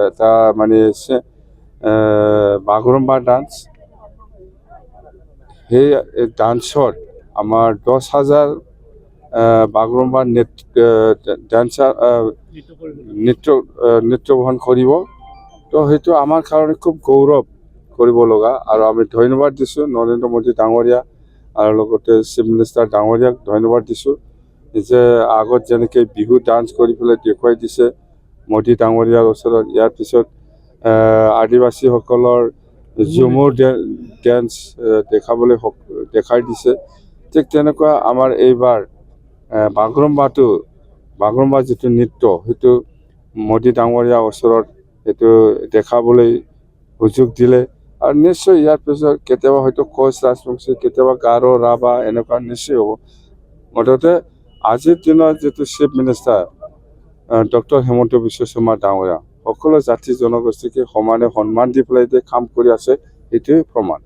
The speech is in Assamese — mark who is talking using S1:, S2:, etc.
S1: এটা মানে বাগৰুম্বা ডান্স। সেই ডান্সত আমাৰ 10,000 বাগৰুম্বা ডান্সাৰ নৃত্য বহন কৰিব। তো সেইটো আমাৰ কাৰণে খুব গৌৰৱ কৰিব লগা, আৰু আমি ধন্যবাদ দিছোঁ নৰেন্দ্ৰ মোদী ডাঙৰীয়া আৰু লগতে চিফ মিনিষ্টাৰ ডাঙৰীয়াক ধন্যবাদ দিছোঁ যে আগত যেনেকৈ বিহু ডান্স কৰি পেলাই দেখুৱাই দিছে মোদী ডাঙৰীয়াৰ ওচৰত। ইয়াৰ পিছত আদিবাসীসকলৰ ঝুমুৰ ডেন্স দেখাই দিছে। ঠিক তেনেকুৱা আমাৰ এইবাৰ বাগৰুম্বা যিটো নৃত্য, সেইটো মোদী ডাঙৰীয়াৰ ওচৰত সেইটো দেখাবলৈ সুযোগ দিলে। আৰু নিশ্চয় ইয়াৰ পিছত কেতিয়াবা হয়তো কোচ ৰাজবংশী, কেতিয়াবা গাৰো ৰাভা এনেকুৱা নিশ্চয় হ'ব। মুঠতে আজিৰ দিনত যিটো chief minister doctor Himanta Biswa Sarma ডাঙৰীয়া সকলো জাতি জনগোষ্ঠীকে সমানে সন্মান দি পেলাই কাম কৰি আছে, সেইটোৱে প্ৰমাণ।